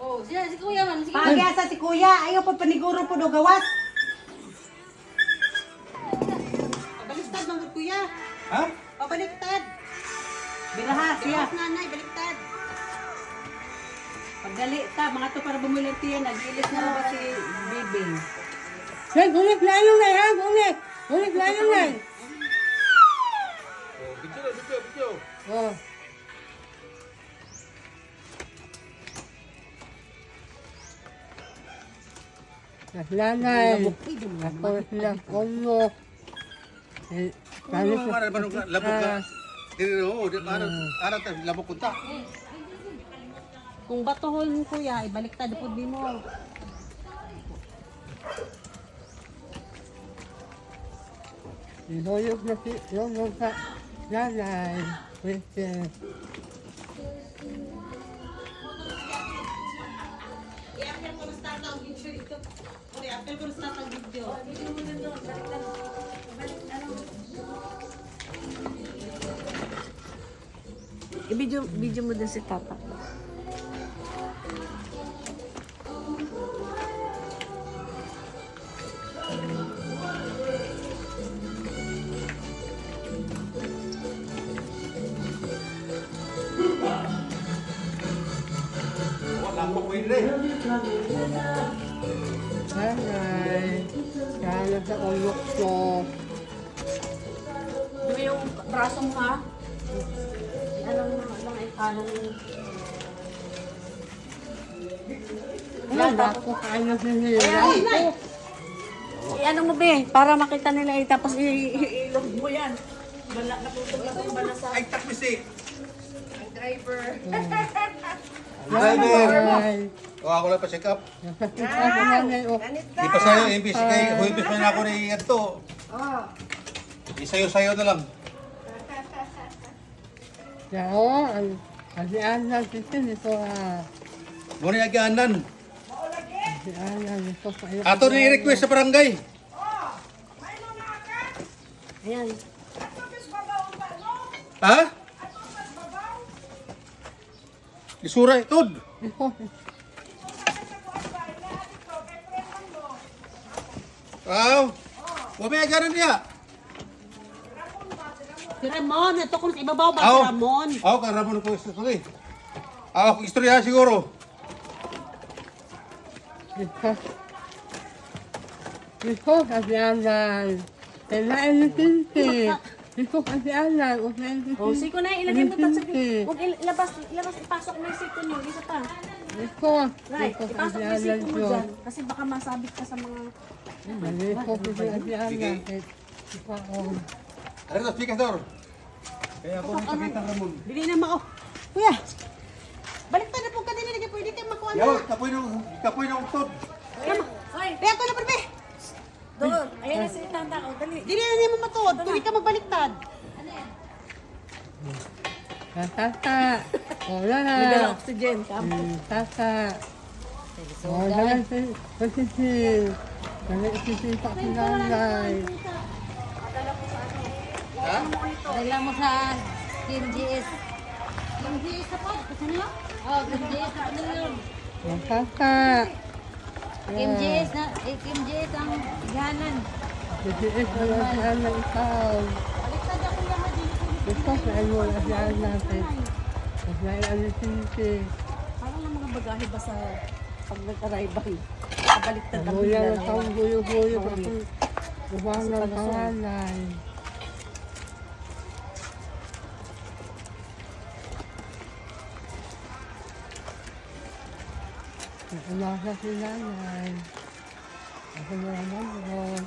Oh, si kuya man. Sige. Pagyasa si kuya, ayaw pa paniguro po do gawas. Baliktad ng kuya. Ha? Pabaliktad. Biraha siya. Yes, nanay, baliktad. Pagdali ta, mga to para bumulong tiyan, nag-ilis na ba si Bibing. Yan, ulit layo na yan, ulit. Ulit layo na. Video. Oh. Nanay, ako lang ulo. Ano mo man labog ka? Dili no, di ara ta labog kunta. Kung batohon kuya, ibaliktad pud mo. Ihoyog na si yung ka nanay. Pwede. I-upload ko na start ang video ito. I-upload ko na start ang video. I-video mo din si Tata. Wala ko pwede. Nanay, kaya sa ulo ko. Dumi yung braso mo ha? Wala ko kaya sa hirap. Ano mo be, para makita nila tapos ilog mo yan. Bala, natutog na kung bala sa... Ay takbisi. Driver. Nanay. O ako lang pa check up. Nanay, oh. Di pa sayo imbis kay huwibis man ako ni adto. Isayo-sayo na lang. Yao, kasi anak dito nito ah. Muna yung agyanan. Kasi anak nito pa yun. Ato na i-request sa barangay. Ayan. Ha? Isura itod. Wow. Huwag may aganan niya. Si Ramon, ito kung ibabaw ba Aw. si Ramon? Ako, karamon ko gusto ko eh. Ako, istorya siguro. Ito kasi anak. Kailangan ni Tinti. Ito kasi anak. O, siko na, ilagay mo tatsa. Huwag ilabas, ipasok mo yung siko mo. Isa pa. Ito. Right, Ito ipasok kasi mo yung anak siko mo ko. dyan. Kasi baka masabit ka sa mga... Ito kasi anak. Ito oh. Ano ito, pikador? Kaya ako nang pakita ng ramon. Dili na mao. Kuya, baliktad na po ka din. Hindi pwede kayo makuha Yaw, na. kapoy ng utod. Hoy, Kaya ko na perbe. doon. Ayan na si Tanda. O, dali. Dili na niya mamatod. Pwede ka magbaliktad. Tata. Wala na. Nagala oxygen. Tata. Wala na si Pasisil. Wala si pa si nanay. Dala mo sa Kim GS. Yung GS na po. Kasi niyo? Oh, Kim GS na ano yun? Tata. Kim GS na, Kim GS ang iganan. Bitiis na lang si anak ikaw. Baliktad ako lahat. Ito sa ano na si anak. Kasi ay si Tinti. Parang ang mga bagahe ba sa pag nag-arrival? Kabaliktad ang Buya bigla na na kang buyo-buyo. Kasi gawang ng panganay. Nasa si nanay. Ako na naman doon.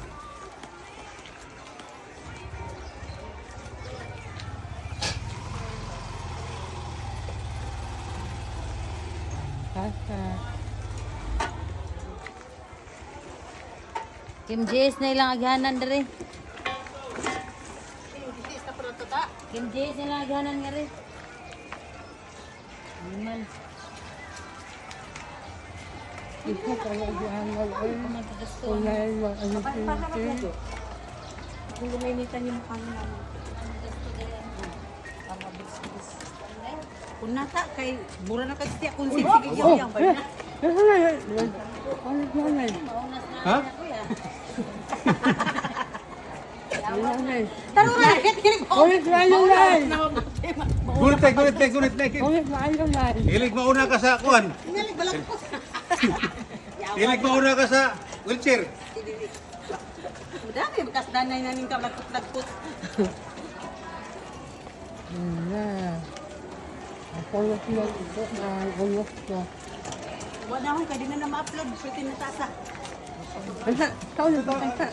Tata. Kim GS na ilang aganan dere. Kim GS na ilang aganan nga rin. Animal. Ito kaya di anak ay kulay mo ang Tinti. Kung gumainitan yung mukha niya. Kung nasa kay mura na kasi siya kung sige yang ba na. Ha? Taro na kini ko. Ulit maayo lang. Gunit na. Ulit maayo lang. Hilig mauna ka sa kuan. Ngali balak ko. Hilig mauna ka sa wheelchair. Dami bekas danay na ning kalagkot-lagkot. Ako na siya ito. Ulit ko. Wala akong kadi na ma-upload. Pwede na tasa. Basta, tawag na.